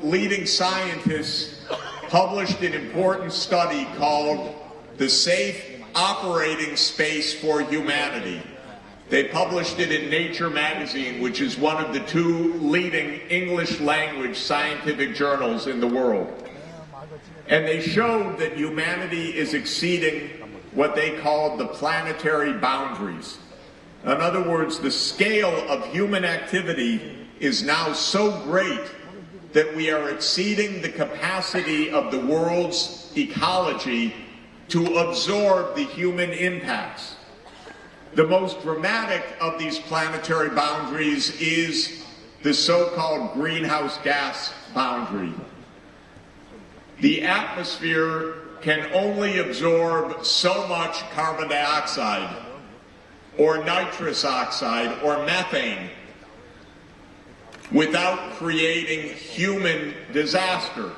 leading scientists published an important study called The Safe Operating Space for Humanity. They published it in Nature magazine, which is one of the two leading English language scientific journals in the world. And they showed that humanity is exceeding what they called the planetary boundaries. In other words, the scale of human activity is now so great that we are exceeding the capacity of the world's ecology to absorb the human impacts. The most dramatic of these planetary boundaries is the so-called greenhouse gas boundary. The atmosphere can only absorb so much carbon dioxide, or nitrous oxide, or methane, without creating human disaster.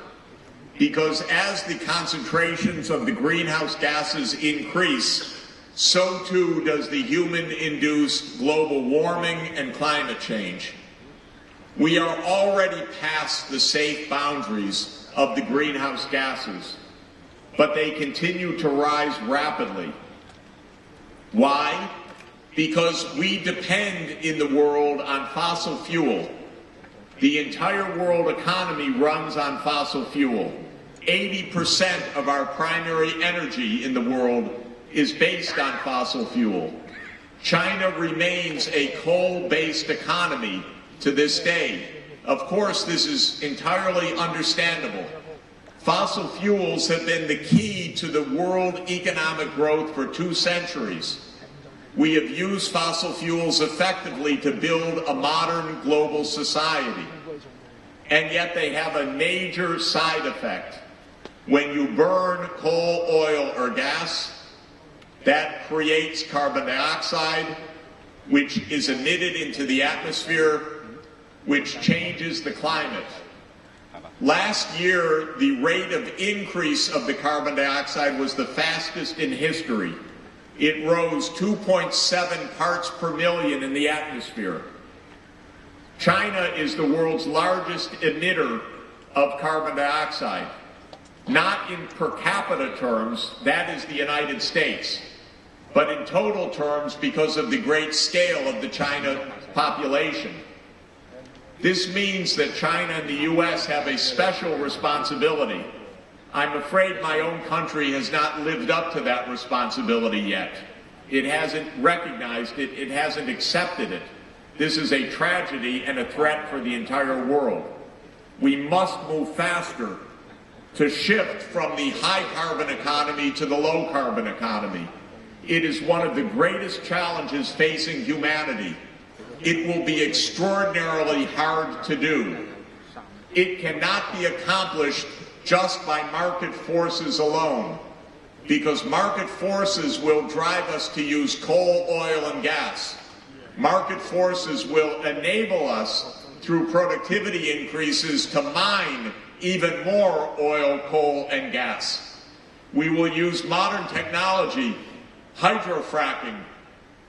Because as the concentrations of the greenhouse gases increase, so too does the human-induced global warming and climate change. We are already past the safe boundaries of the greenhouse gases, but they continue to rise rapidly. Why? Because we depend in the world on fossil fuel. The entire world economy runs on fossil fuel. 80% of our primary energy in the world is based on fossil fuel. China remains a coal-based economy to this day. Of course, this is entirely understandable. Fossil fuels have been the key to the world economic growth for 2 centuries. We have used fossil fuels effectively to build a modern global society. And yet they have a major side effect. When you burn coal, oil, or gas, that creates carbon dioxide, which is emitted into the atmosphere, which changes the climate. Last year, the rate of increase of the carbon dioxide was the fastest in history. It rose 2.7 parts per million in the atmosphere. China is the world's largest emitter of carbon dioxide. Not in per capita terms, that is the United States, but in total terms because of the great scale of the China population. This means that China and the U.S. have a special responsibility. I'm afraid my own country has not lived up to that responsibility yet. It hasn't recognized it, it hasn't accepted it. This is a tragedy and a threat for the entire world. We must move faster to shift from the high carbon economy to the low carbon economy. It is one of the greatest challenges facing humanity. It will be extraordinarily hard to do. It cannot be accomplished just by market forces alone, because market forces will drive us to use coal, oil, and gas. Market forces will enable us, through productivity increases, to mine even more oil, coal, and gas. We will use modern technology, hydrofracking,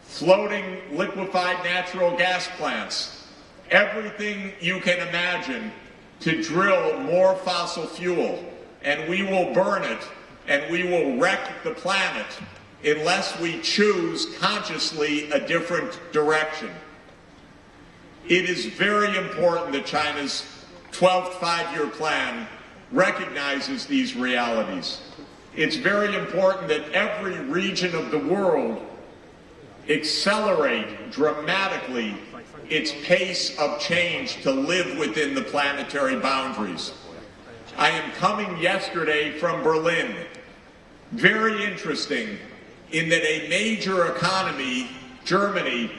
floating liquefied natural gas plants, everything you can imagine to drill more fossil fuel, and we will burn it, and we will wreck the planet unless we choose consciously a different direction. It is very important that China's 12th five-year plan recognizes these realities. It's very important that every region of the world accelerate dramatically its pace of change to live within the planetary boundaries. I am coming yesterday from Berlin. Very interesting in that a major economy, Germany,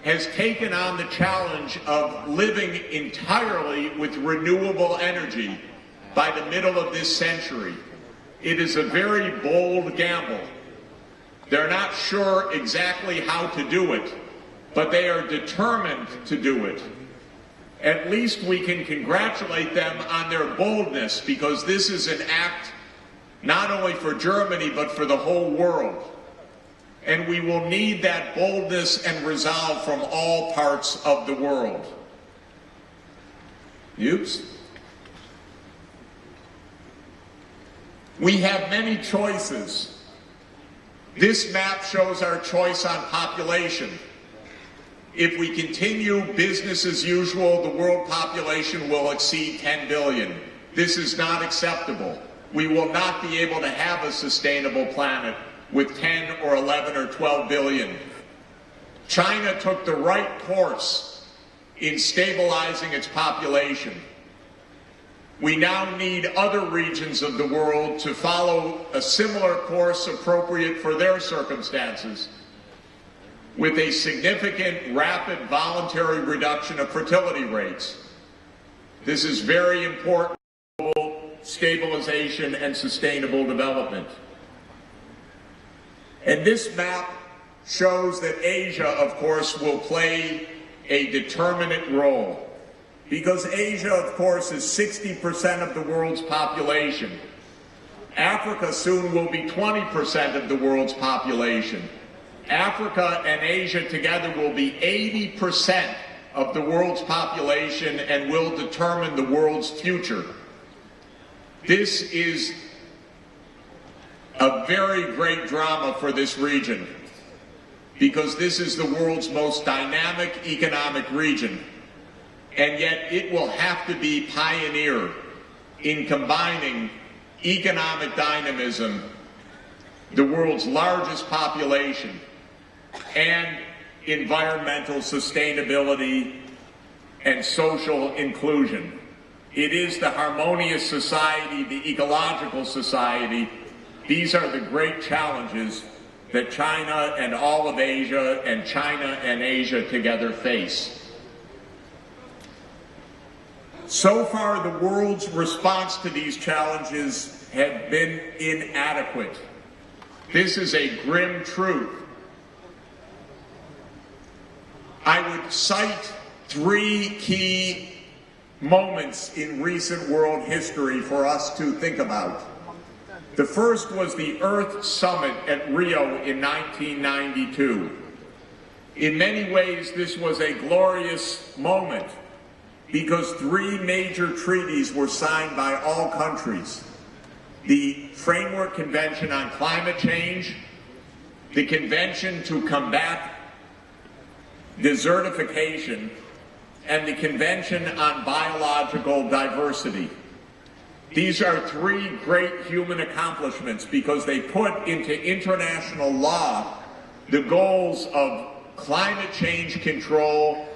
has taken on the challenge of living entirely with renewable energy by the middle of this century. It is a very bold gamble. They're not sure exactly how to do it, but they are determined to do it. At least we can congratulate them on their boldness, because this is an act not only for Germany, but for the whole world. And we will need that boldness and resolve from all parts of the world. Oops. We have many choices. This map shows our choice on population. If we continue business as usual, the world population will exceed 10 billion. This is not acceptable. We will not be able to have a sustainable planet with 10 or 11 or 12 billion. China took the right course in stabilizing its population. We now need other regions of the world to follow a similar course appropriate for their circumstances, with a significant, rapid, voluntary reduction of fertility rates. This is very important for global stabilization and sustainable development. And this map shows that Asia, of course, will play a determinant role, because Asia, of course, is 60% of the world's population. Africa soon will be 20% of the world's population. Africa and Asia together will be 80% of the world's population and will determine the world's future. This is a very great drama for this region, because this is the world's most dynamic economic region, and yet it will have to be pioneer in combining economic dynamism, the world's largest population, and environmental sustainability and social inclusion. It is the harmonious society, the ecological society. These are the great challenges that China and all of Asia and China and Asia together face. So far, the world's response to these challenges have been inadequate. This is a grim truth. I would cite three key moments in recent world history for us to think about. The first was the Earth Summit at Rio in 1992. In many ways, this was a glorious moment because three major treaties were signed by all countries: the Framework Convention on Climate Change, the Convention to Combat Desertification, and the Convention on Biological Diversity. These are three great human accomplishments because they put into international law the goals of climate change control,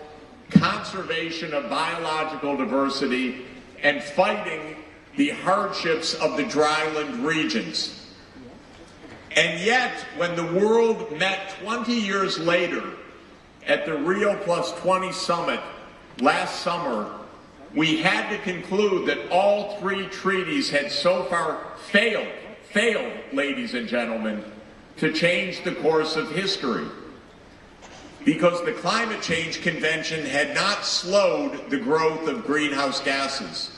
conservation of biological diversity, and fighting the hardships of the dryland regions. And yet, when the world met 20 years later at the Rio Plus 20 summit last summer, we had to conclude that all three treaties had so far failed, ladies and gentlemen, to change the course of history. Because the Climate Change Convention had not slowed the growth of greenhouse gases.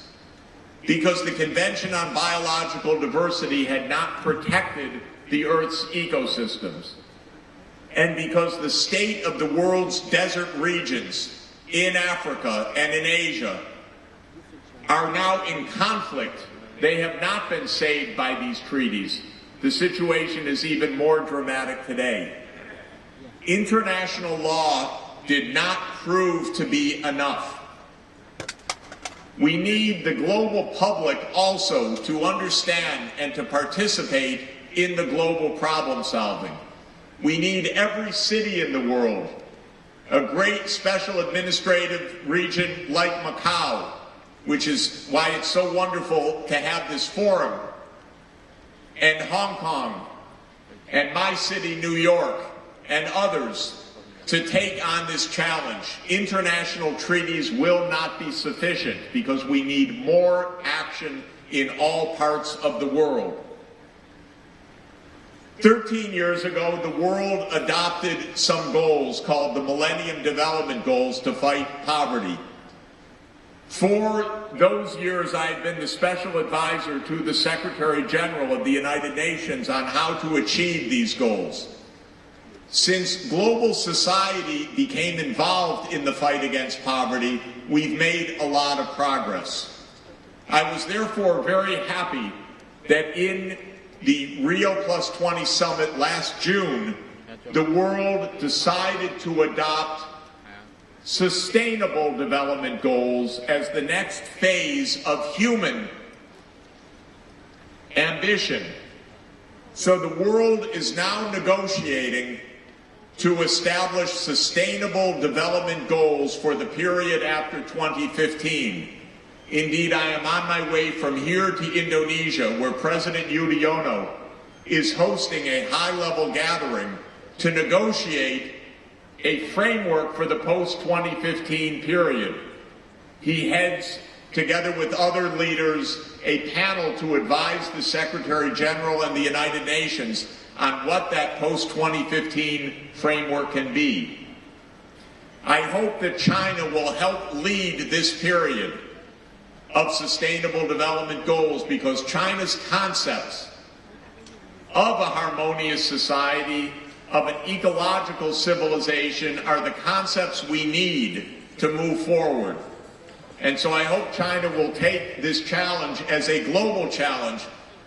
Because the Convention on Biological Diversity had not protected the Earth's ecosystems. And because the state of the world's desert regions in Africa and in Asia are now in conflict. They have not been saved by these treaties. The situation is even more dramatic today. International law did not prove to be enough. We need the global public also to understand and to participate in the global problem solving. We need every city in the world, a great special administrative region like Macau, which is why it's so wonderful to have this forum, and Hong Kong, and my city, New York, and others to take on this challenge. International treaties will not be sufficient because we need more action in all parts of the world. 13 years ago, the world adopted some goals called the Millennium Development Goals to fight poverty. For those years, I have been the special advisor to the Secretary General of the United Nations on how to achieve these goals. Since global society became involved in the fight against poverty, we've made a lot of progress. I was therefore very happy that in the Rio Plus 20 summit last June, the world decided to adopt sustainable development goals as the next phase of human ambition. So the world is now negotiating to establish sustainable development goals for the period after 2015. Indeed, I am on my way from here to Indonesia, where President Yudhoyono is hosting a high-level gathering to negotiate a framework for the post-2015 period. He heads, together with other leaders, a panel to advise the Secretary General and the United Nations on what that post-2015 framework can be. I hope that China will help lead this period of sustainable development goals, because China's concepts of a harmonious society, of an ecological civilization, are the concepts we need to move forward. And so I hope China will take this challenge as a global challenge,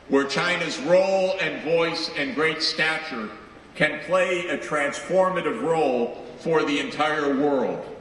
where China's role and voice and great stature can play a transformative role for the entire world.